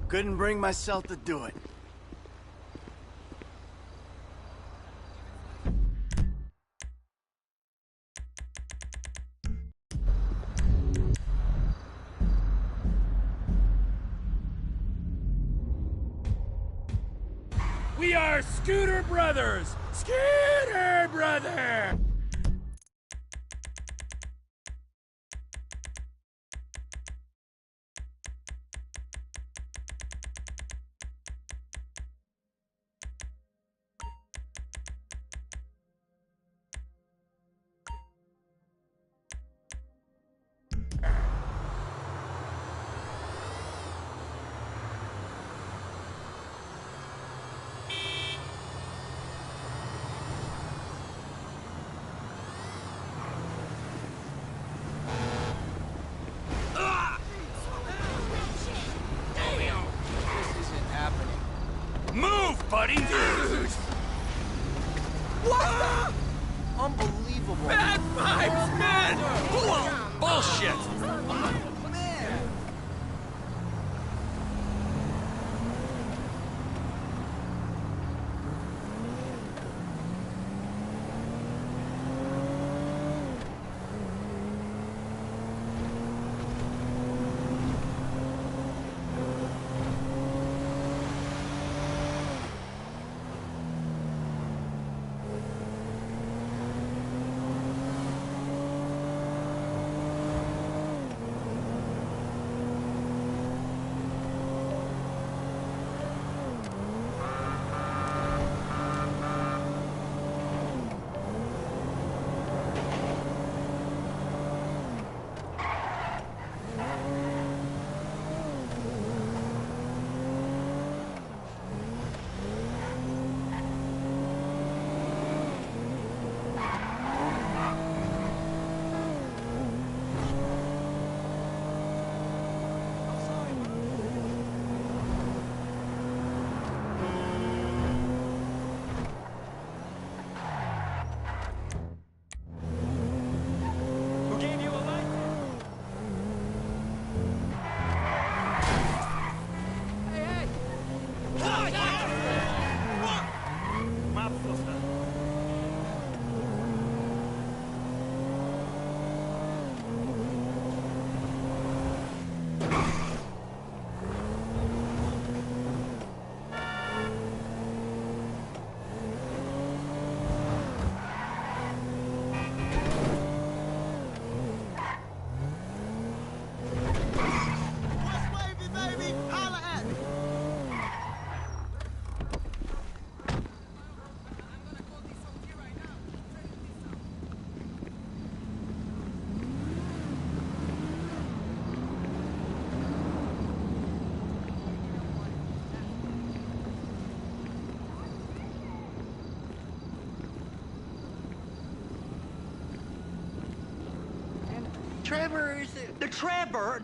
Couldn't bring myself to do it. We are Scooter Brothers! Scooter Brother! Buddy! Dude! What? Unbelievable. Bad vibes, man! Bullshit!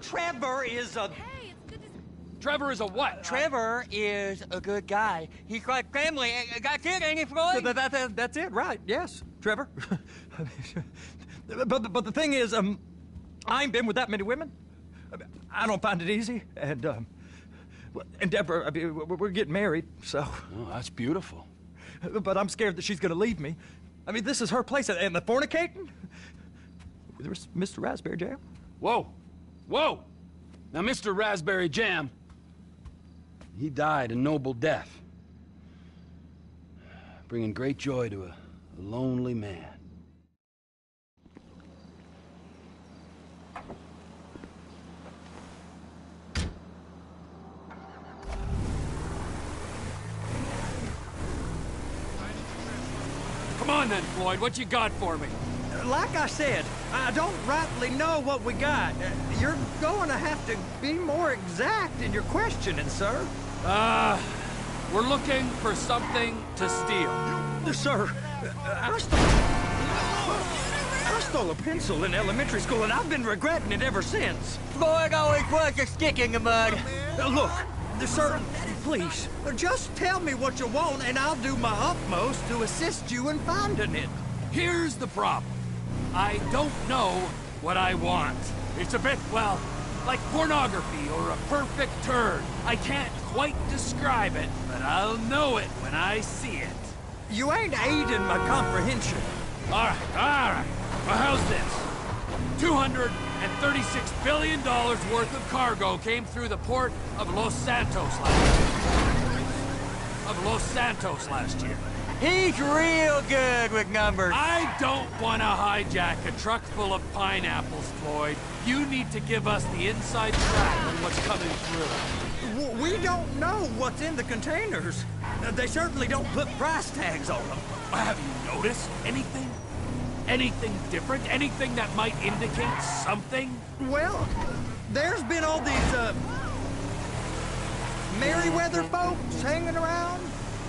Trevor is a... Hey, it's good to... Trevor is a what? Trevor is a good guy. He's like family. That's it, ain't he, Floyd? That's it, right, yes. Trevor. but the thing is, I ain't been with that many women. I don't find it easy, and Deborah, I mean, we're getting married, so... Oh, that's beautiful. But I'm scared that she's gonna leave me. I mean, this is her place, and the fornicating? There's Mr. Raspberry Jam. Whoa! Whoa! Now, Mr. Raspberry Jam, he died a noble death, bringing great joy to a lonely man. Come on then, Floyd, what you got for me? Like I said, I don't rightly know what we got. You're going to have to be more exact in your questioning, sir. We're looking for something to steal. Sir, I stole a pencil in elementary school, and I've been regretting it ever since. Floyd always was a stick in the mud. Look, sir, please, just tell me what you want, and I'll do my utmost to assist you in finding it. Here's the problem. I don't know what I want. It's a bit, well, Like pornography or a perfect turn. I can't quite describe it, but I'll know it when I see it. You ain't aiding my comprehension. All right. Well, how's this? $236 billion worth of cargo came through the port of Los Santos last year. He's real good with numbers. I don't want to hijack a truck full of pineapples, Floyd. You need to give us the inside track on what's coming through. We don't know what's in the containers. They certainly don't put price tags on them. Have you noticed anything? Anything different? Anything that might indicate something? Well, there's been all these, Merryweather folks hanging around.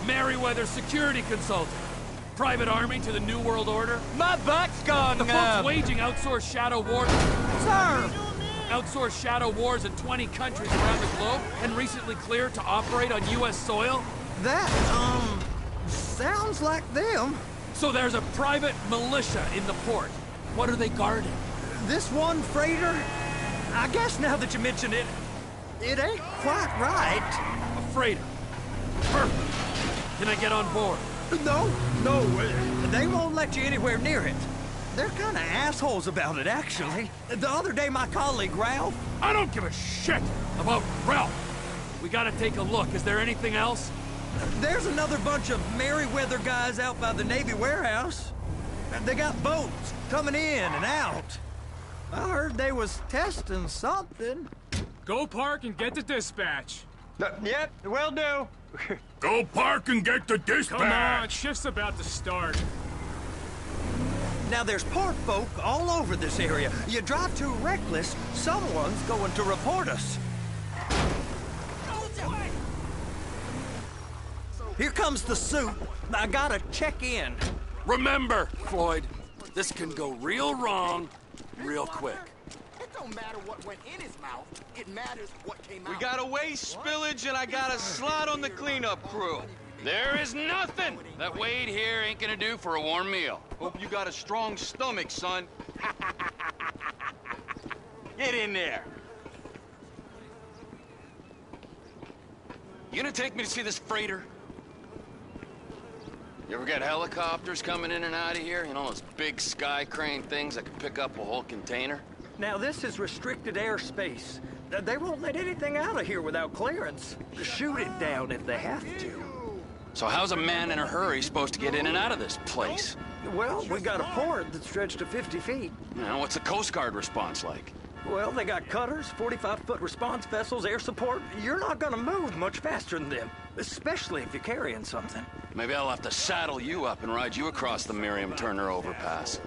Merryweather security consultant. Private army to the New World Order. My butt's gone The folks waging outsourced shadow wars. Sir! Outsourced shadow wars in 20 countries around the globe and recently cleared to operate on U.S. soil. That, sounds like them. So there's a private militia in the port. What are they guarding? This one freighter? I guess now that you mention it, it ain't quite right. A freighter. Perfect. Can I get on board? No, they won't let you anywhere near it. They're kind of assholes about it, actually. The other day, my colleague, Ralph... I don't give a shit about Ralph. We gotta take a look. Is there anything else? There's another bunch of Merryweather guys out by the Navy warehouse. They got boats coming in and out. I heard they was testing something. Go park and get the dispatch. Yep, will do. Go park and get the dispatch! Come on, shift's about to start. Now, there's port folk all over this area. You drive too reckless, someone's going to report us. Here comes the suit. I gotta check in. Remember, Floyd, this can go real wrong real quick. It don't matter what went in his mouth. It matters what came out. We got a waste spillage and I got a slot on the cleanup crew. There is nothing that Wade here ain't gonna do for a warm meal. Hope you got a strong stomach, son. Get in there. You gonna take me to see this freighter? You ever got helicopters coming in and out of here? You know, those big sky crane things that can pick up a whole container? Now, this is restricted airspace. They won't let anything out of here without clearance. Shoot it down if they have to. So how's a man in a hurry supposed to get in and out of this place? Well, we got a port that's stretched to 50 feet. You know, what's the Coast Guard response like? Well, they got cutters, 45-foot response vessels, air support. You're not gonna move much faster than them, especially if you're carrying something. Maybe I'll have to saddle you up and ride you across the Miriam Turner overpass.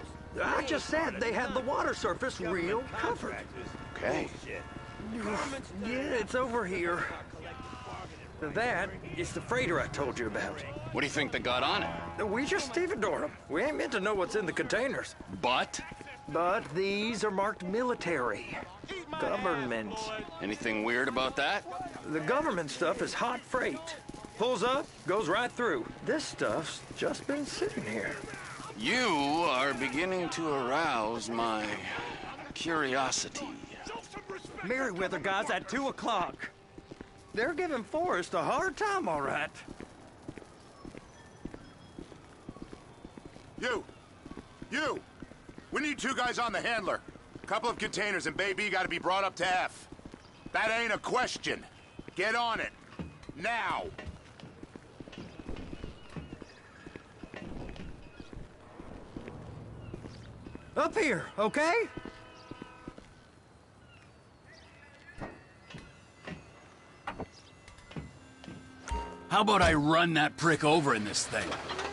I just said they had the water surface real covered. Okay. Yeah, it's over here. That is the freighter I told you about. What do you think they got on it? We just stevedore them. We ain't meant to know what's in the containers. But? But these are marked military. Government. Anything weird about that? The government stuff is hot freight. Pulls up, goes right through. This stuff's just been sitting here. You are beginning to arouse my curiosity. Merryweather guys at 2 o'clock. They're giving Forrest a hard time, all right. You! We need 2 guys on the handler. Couple of containers and Baby gotta be brought up to F. That ain't a question. Get on it. Now! Up here, okay? How about I run that prick over in this thing?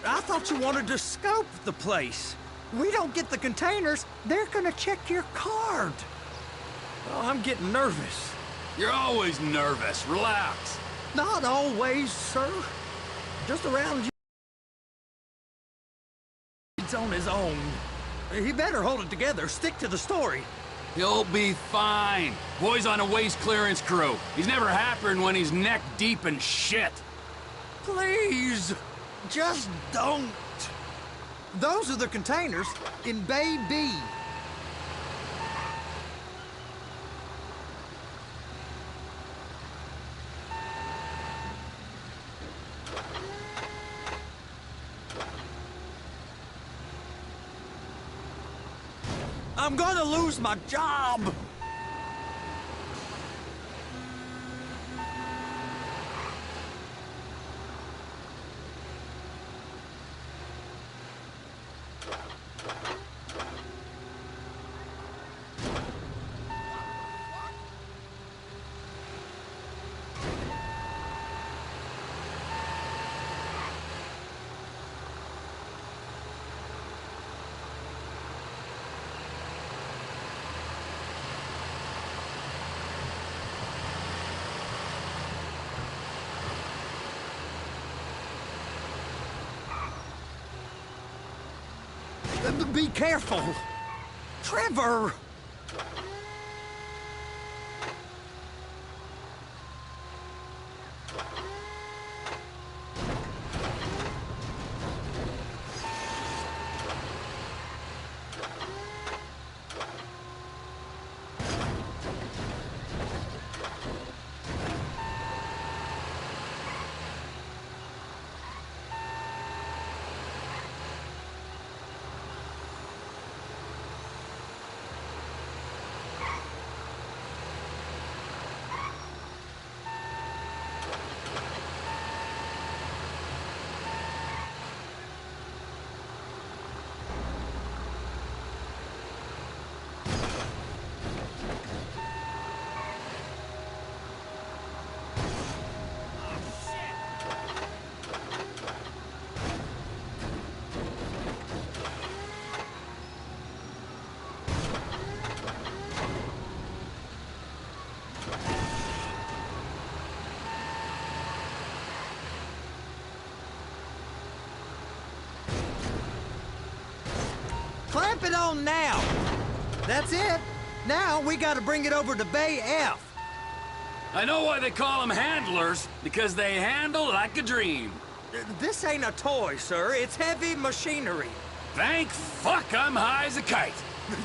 I thought you wanted to scope the place. We don't get the containers, they're gonna check your card. Oh, I'm getting nervous. You're always nervous. Relax. Not always, sir. Just around you. It's on his own. He better hold it together. Stick to the story. He'll be fine. Boy's on a waste clearance crew. He's never happier when he's neck deep in shit. Please, just don't. Those are the containers in Bay B. I'm gonna lose my job. Be careful! Trevor! Clamp it on now! That's it! Now we gotta bring it over to Bay F. I know why they call them handlers, because they handle like a dream. This ain't a toy, sir. It's heavy machinery. Thank fuck I'm high as a kite.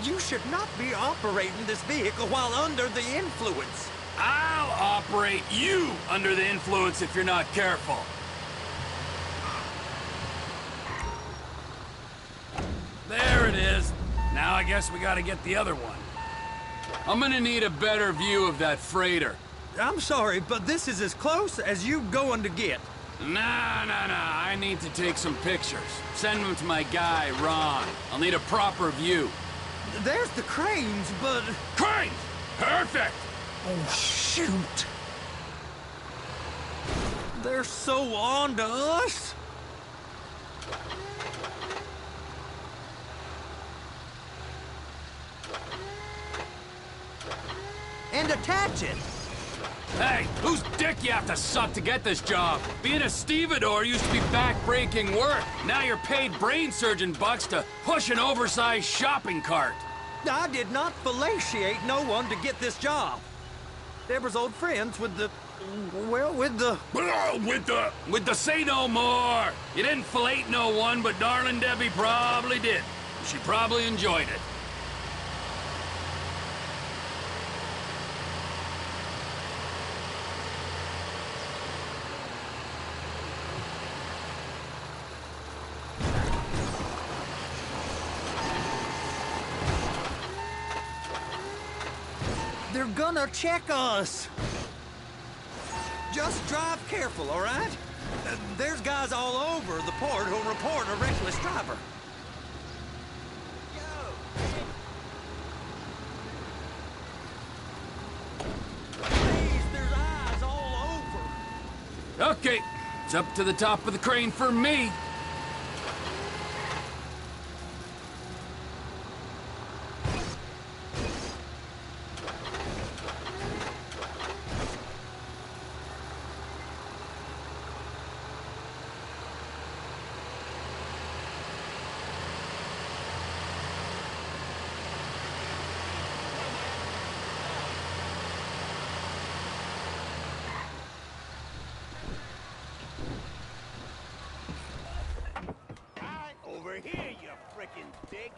You should not be operating this vehicle while under the influence. I'll operate you under the influence if you're not careful. There it is. Now I guess we gotta get the other one. I'm gonna need a better view of that freighter. I'm sorry, but this is as close as you going to get. Nah. I need to take some pictures. Send them to my guy, Ron. I'll need a proper view. There's the cranes, but... Cranes! Perfect! Oh, shoot! They're so on to us! And attach it! Hey, whose dick you have to suck to get this job? Being a stevedore used to be back-breaking work. Now you're paid brain surgeon bucks to push an oversized shopping cart. I did not fellatiate no one to get this job. Deborah's old friends with the... well, with the... With the say no more. You didn't fillet no one, but darling Debbie probably did. She probably enjoyed it. They're gonna check us. Just drive careful, all right? There's guys all over the port who'll report a reckless driver. Please, there's eyes all over. Okay, it's up to the top of the crane for me. Over here, you frickin' dick.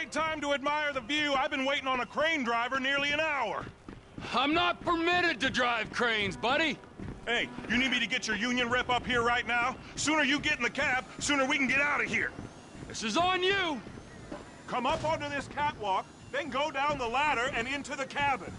great time to admire the view. I've been waiting on a crane driver nearly an hour. I'm not permitted to drive cranes, buddy. Hey, you need me to get your union rep up here right now? Sooner you get in the cab, sooner we can get out of here. This is on you. Come up onto this catwalk, then go down the ladder and into the cabin.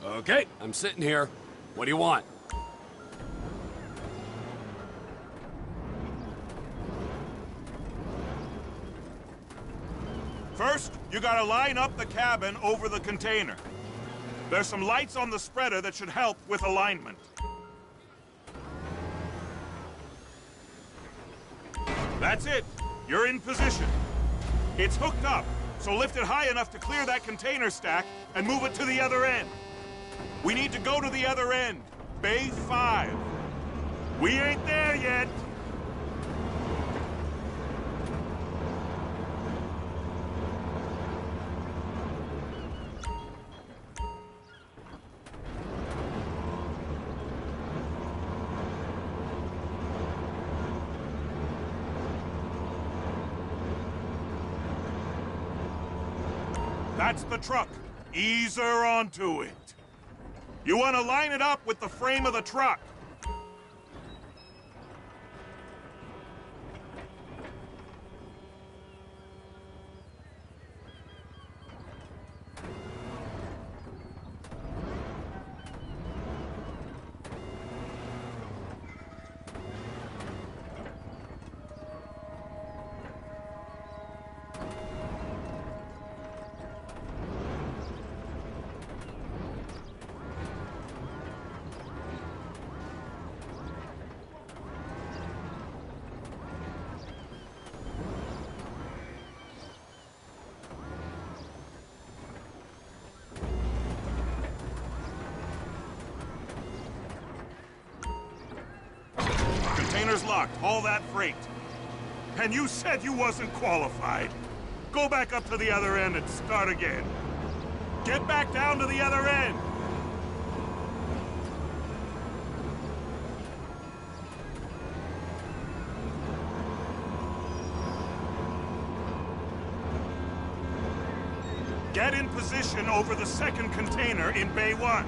Okay, I'm sitting here. What do you want? First, you gotta line up the cabin over the container. There's some lights on the spreader that should help with alignment. That's it. You're in position. It's hooked up, so lift it high enough to clear that container stack and move it to the other end. We need to go to the other end. Bay 5. We ain't there yet. That's the truck. Ease her onto it. You want to line it up with the frame of the truck. Container's locked. Haul that freight. And you said you wasn't qualified. Go back up to the other end and start again. Get back down to the other end. Get in position over the second container in Bay 1.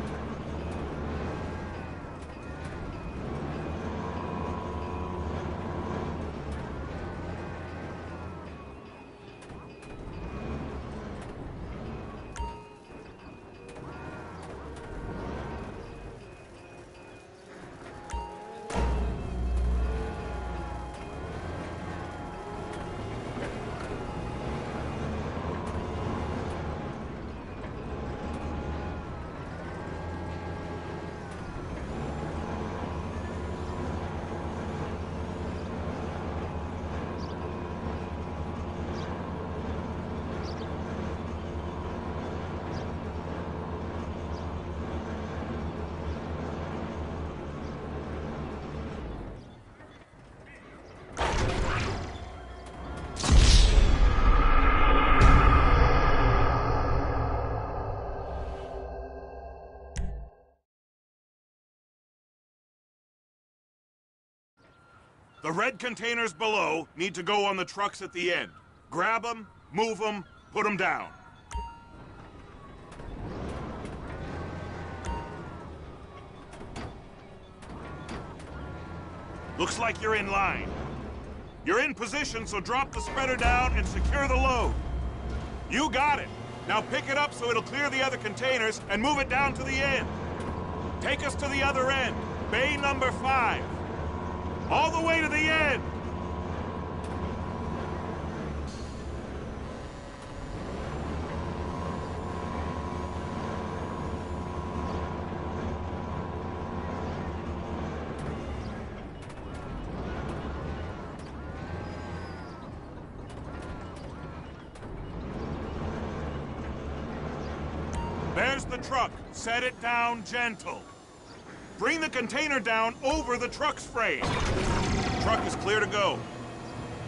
The red containers below need to go on the trucks at the end. Grab them, move them, put them down. Looks like you're in line. You're in position, so drop the spreader down and secure the load. You got it. Now pick it up so it'll clear the other containers and move it down to the end. Take us to the other end, bay number 5. All the way to the end! the truck. Set it down gentle. Bring the container down over the truck's frame. Truck is clear to go.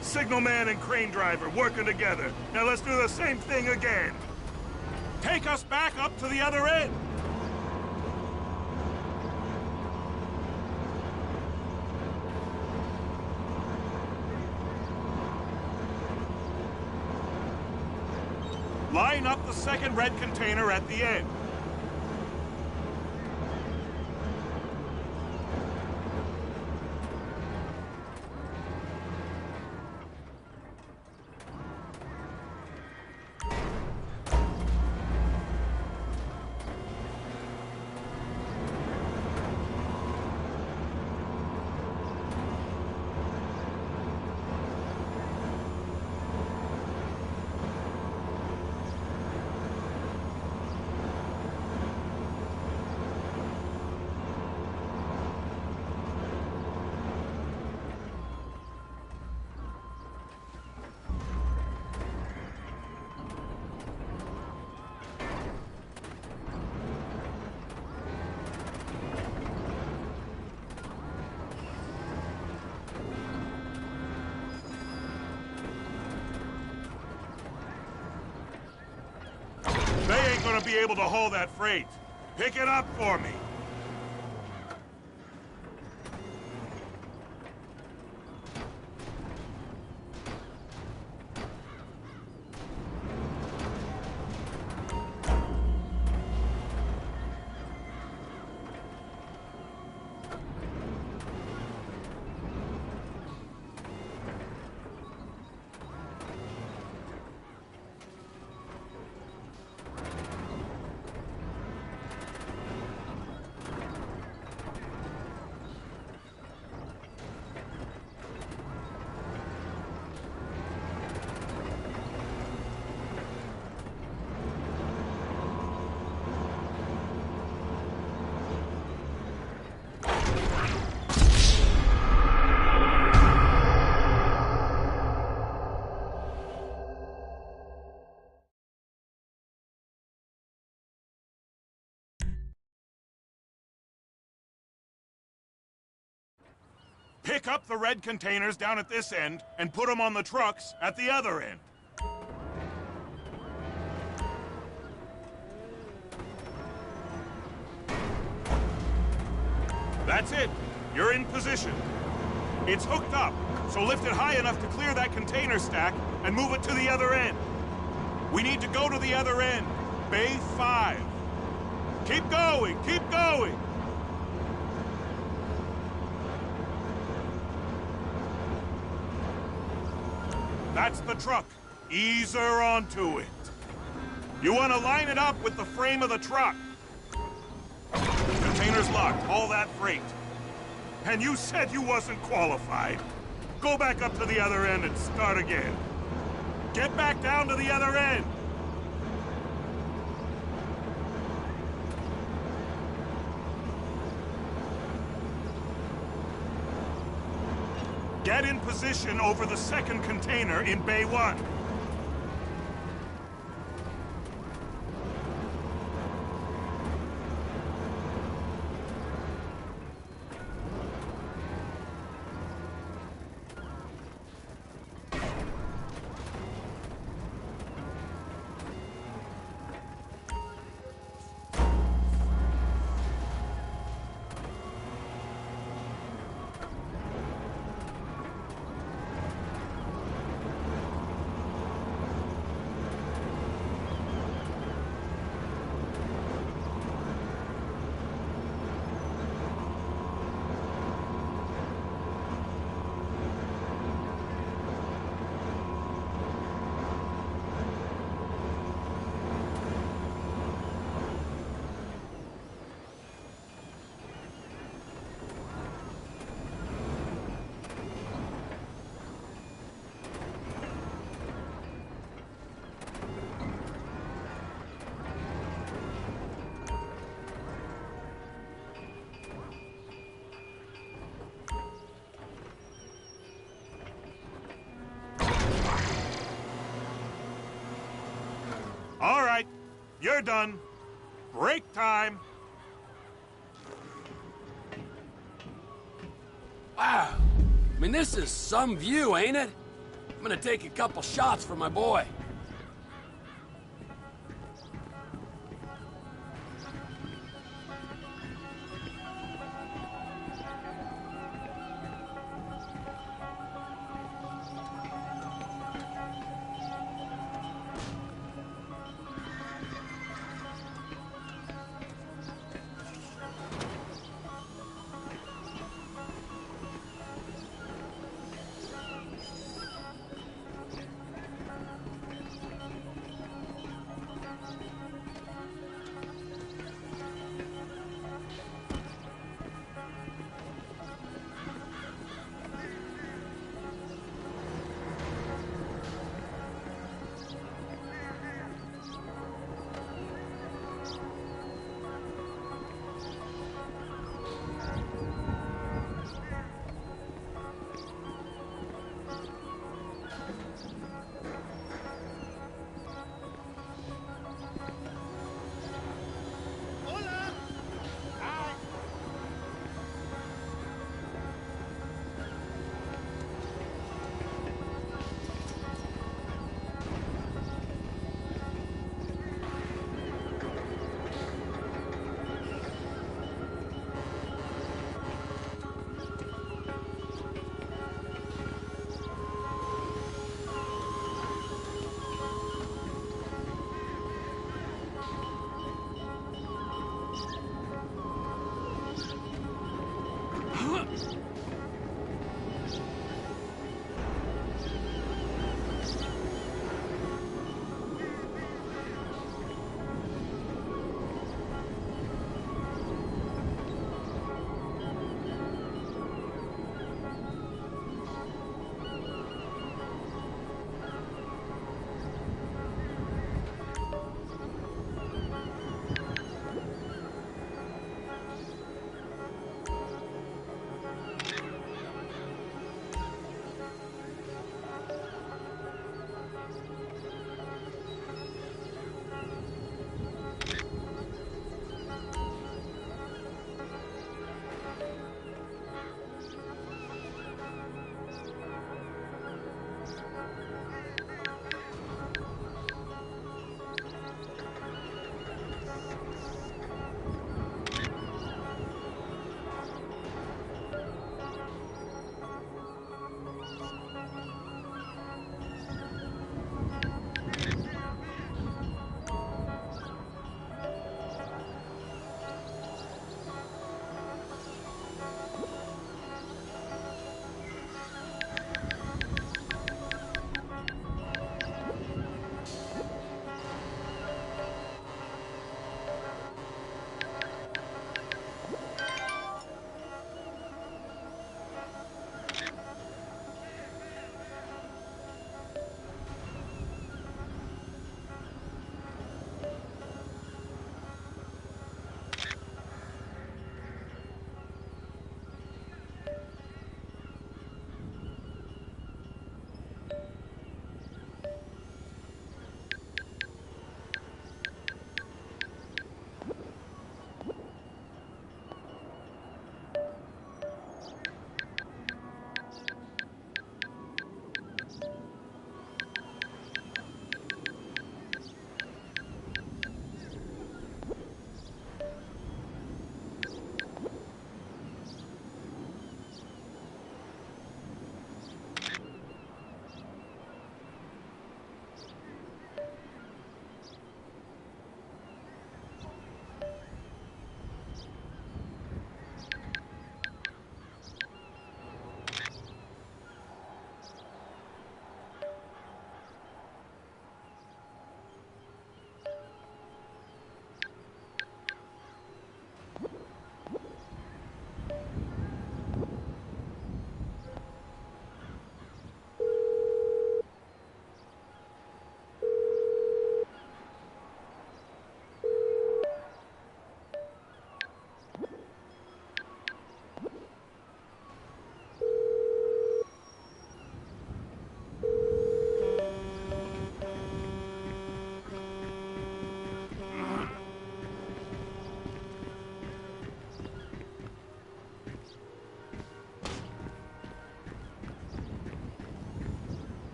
Signalman and crane driver working together. Now let's do the same thing again. Take us back up to the other end. Line up the second red container at the end. They ain't gonna be able to haul that freight. Pick it up for me. Pick up the red containers down at this end and put them on the trucks at the other end. That's it. You're in position. It's hooked up, so lift it high enough to clear that container stack and move it to the other end. We need to go to the other end. Bay 5. Keep going, keep going! That's the truck. Ease her onto it. You want to line it up with the frame of the truck. Container's locked. Haul that freight. And you said you wasn't qualified. Go back up to the other end and start again. Get back down to the other end. Get in position over the second container in Bay 1. All right, you're done. Break time! Wow. I mean, this is some view, ain't it? I'm gonna take a couple shots for my boy.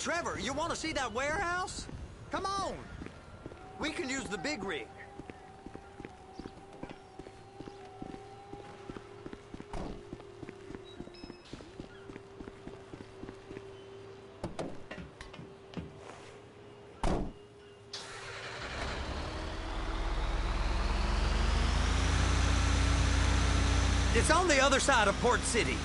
Trevor, you want to see that warehouse? Come on. We can use the big rig. It's on the other side of Port City.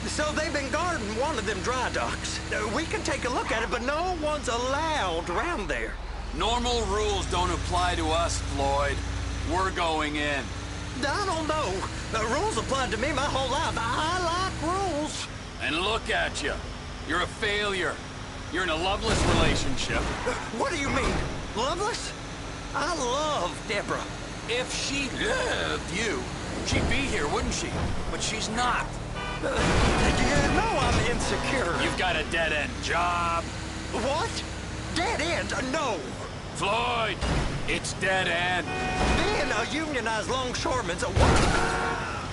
So they've been guarding one of them dry docks. We can take a look at it, but no one's allowed around there. Normal rules don't apply to us, Floyd. We're going in. I don't know. The rules applied to me my whole life. I like rules. And look at you. You're a failure. You're in a loveless relationship. What do you mean? Loveless? I love Deborah. If she loved you, she'd be here, wouldn't she? But she's not. You know I'm insecure. You've got a dead-end job. What? Dead end? No. Floyd, it's dead end. Being a unionized longshoreman's a what?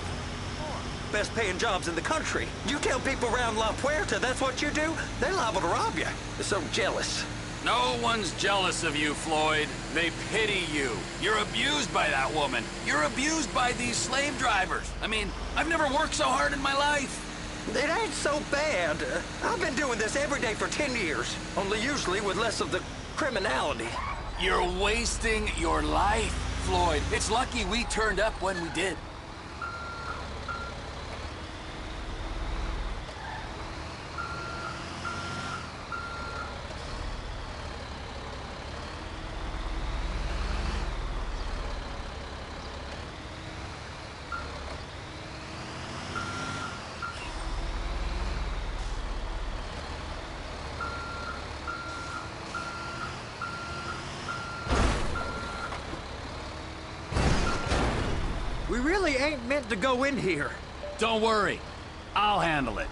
Best paying jobs in the country. You tell people around La Puerta that's what you do, they're liable to rob you. They're so jealous. No one's jealous of you, Floyd. They pity you. You're abused by that woman. You're abused by these slave drivers. I mean, I've never worked so hard in my life. It ain't so bad. I've been doing this every day for 10 years, only usually with less of the criminality. You're wasting your life, Floyd. It's lucky we turned up when we did. We really ain't meant to go in here. Don't worry. I'll handle it.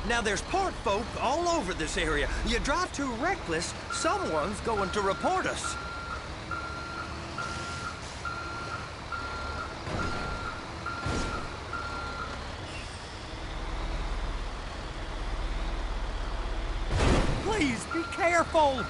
Now there's port folk all over this area. You drive too reckless, someone's going to report us. Please, be careful!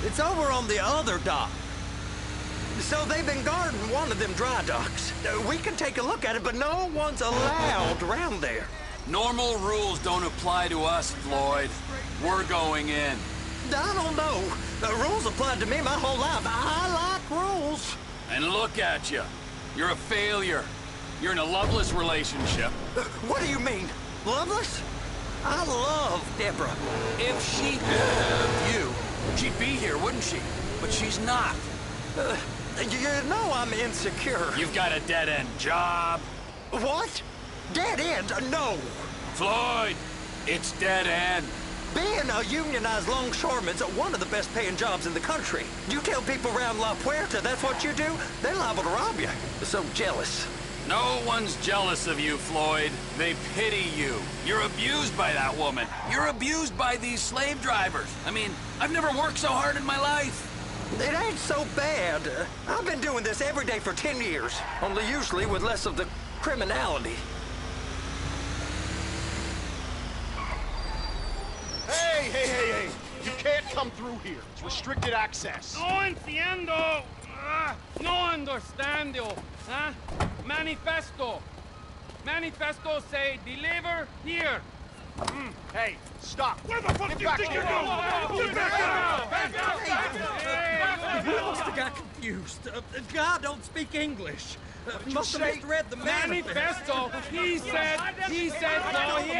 It's over on the other dock. So they've been guarding one of them dry docks. We can take a look at it, but no one's allowed around there. Normal rules don't apply to us, Floyd. We're going in. I don't know. The rules applied to me my whole life. I like rules. And look at you. You're a failure. You're in a loveless relationship. What do you mean? Loveless? I love Deborah. If she loved you, she'd be here, wouldn't she? But she's not. You know I'm insecure. You've got a dead-end job. What? Dead end? No. Floyd, it's dead end. Being a unionized longshoreman's one of the best paying jobs in the country. You tell people around La Puerta that's what you do, they're liable to rob you. They're so jealous. No one's jealous of you, Floyd. They pity you. You're abused by that woman. You're abused by these slave drivers. I mean, I've never worked so hard in my life. It ain't so bad. I've been doing this every day for 10 years, only usually with less of the criminality. Hey! You can't come through here. It's restricted access. No entiendo. No understando. Manifesto. Manifesto say deliver here. Hey, stop. Where the fuck do you think you're going? We must have got confused. The guy don't speak English. Must have misread the Manifesto. He said no, he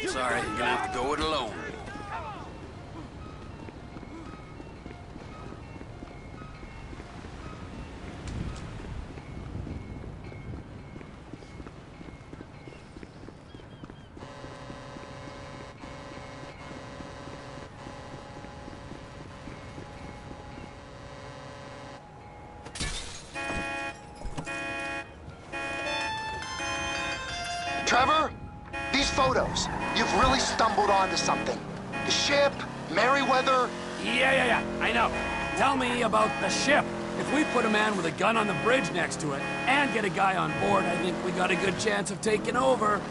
Sorry, you're gonna have to go it alone. Trevor, these photos, you've really stumbled onto something. The ship, Merryweather. Yeah, I know. Tell me about the ship. If we put a man with a gun on the bridge next to it and get a guy on board, I think we got a good chance of taking over.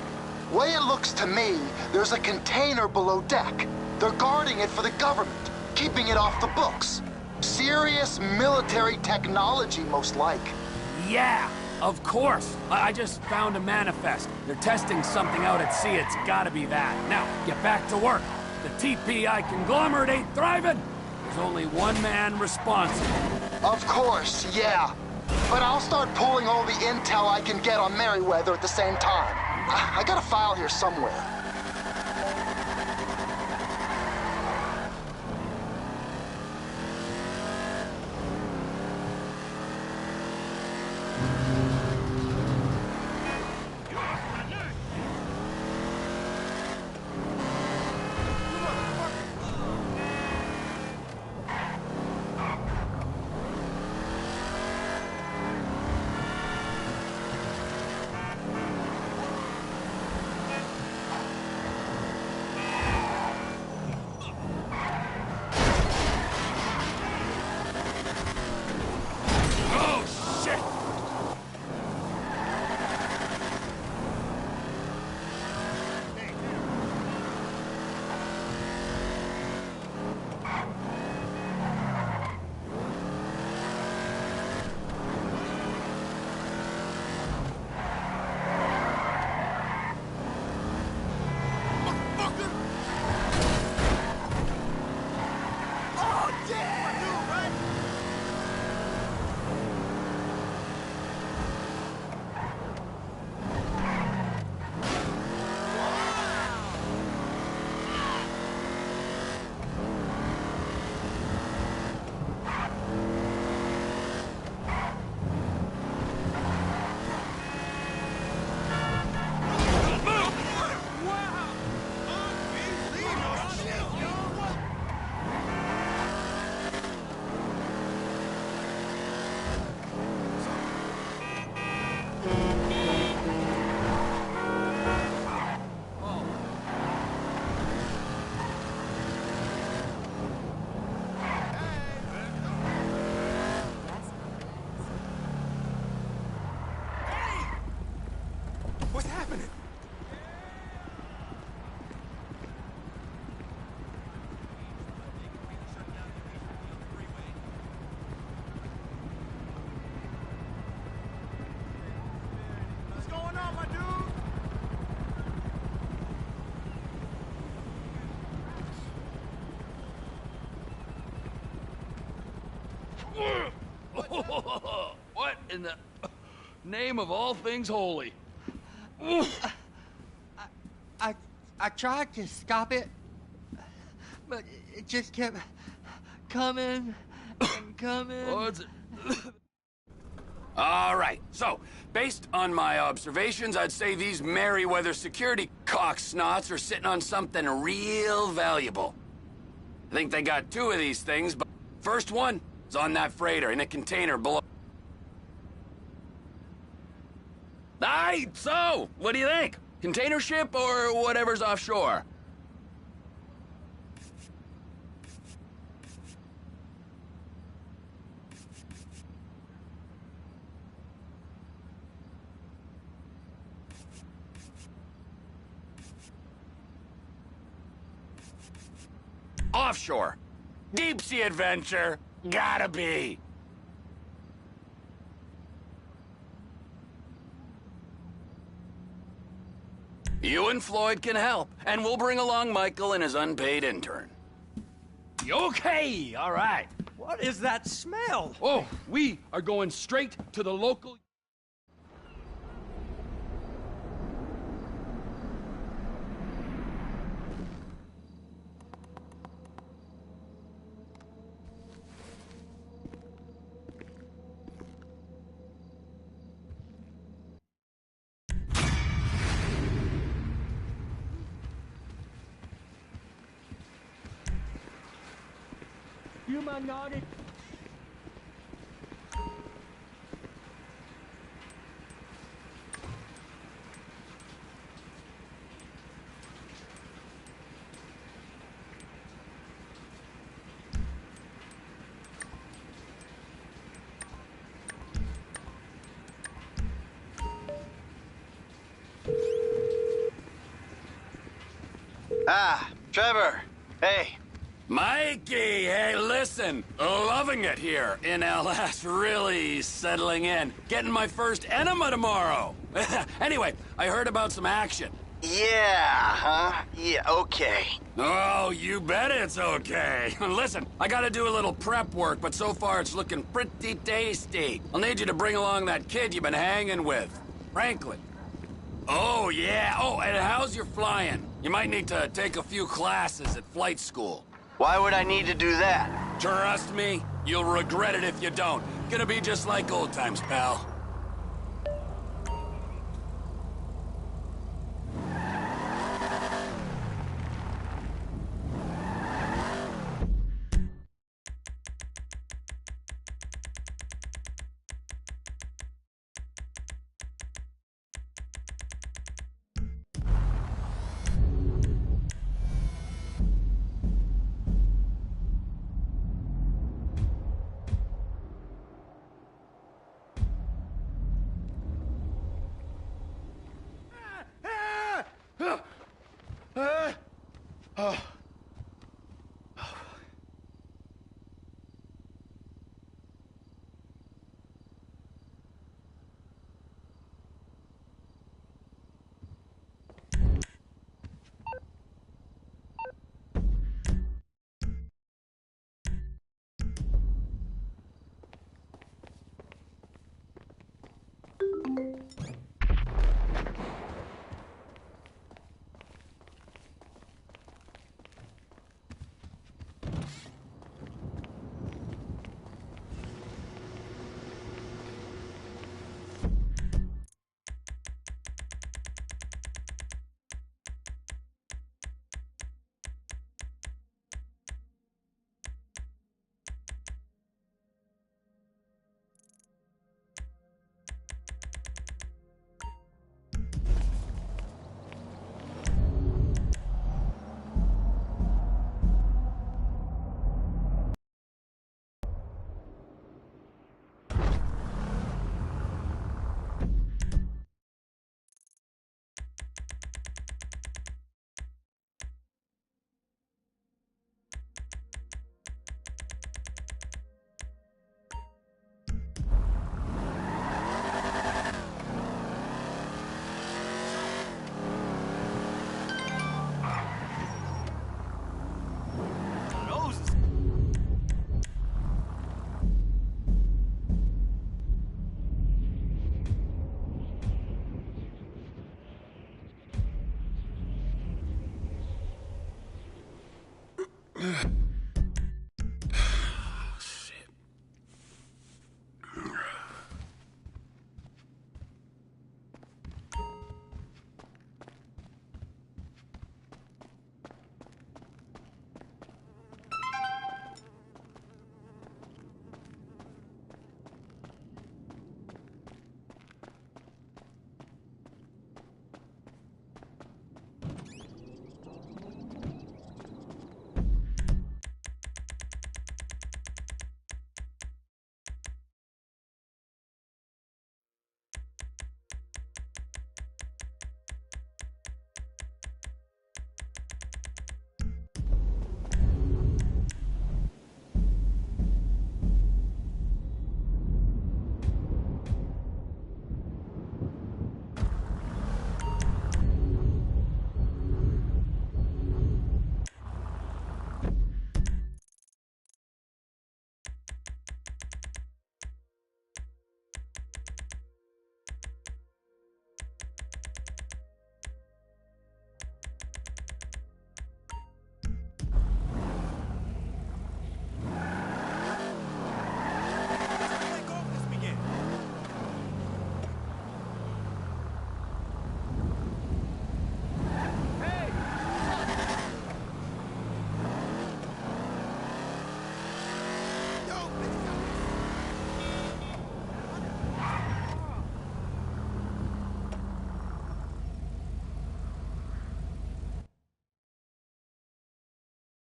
Way it looks to me, there's a container below deck. They're guarding it for the government, keeping it off the books. Serious military technology, most like. Yeah, of course. I just found a manifest. They're testing something out at sea. It's gotta be that. Now, get back to work. The TPI conglomerate ain't thriving. There's only one man responsible. Of course, yeah. But I'll start pulling all the intel I can get on Merryweather at the same time. I got a file here somewhere. What in the name of all things holy? I tried to stop it, but it just kept coming and coming. What's it? All right, so, based on my observations, I'd say these Merryweather security cocksnots are sitting on something real valuable. I think they got two of these things, but first one is on that freighter in a container below. Aight, so, what do you think? Container ship or whatever's offshore? Offshore. Deep sea adventure. Gotta be. You and Floyd can help, and we'll bring along Michael and his unpaid intern. Okay, all right. What is that smell? Oh, we are going straight to the local... You magnetic. Ah, Trevor. Hey. Mikey, hey, listen. Loving it here in LS. Really settling in. Getting my first enema tomorrow. Anyway, I heard about some action. Yeah, huh? Yeah, okay. Oh, you bet it's okay. Listen, I gotta do a little prep work, but so far it's looking pretty tasty. I'll need you to bring along that kid you've been hanging with, Franklin. Oh, yeah. Oh, and how's your flying? You might need to take a few classes at flight school. Why would I need to do that? Trust me, you'll regret it if you don't. Gonna be just like old times, pal.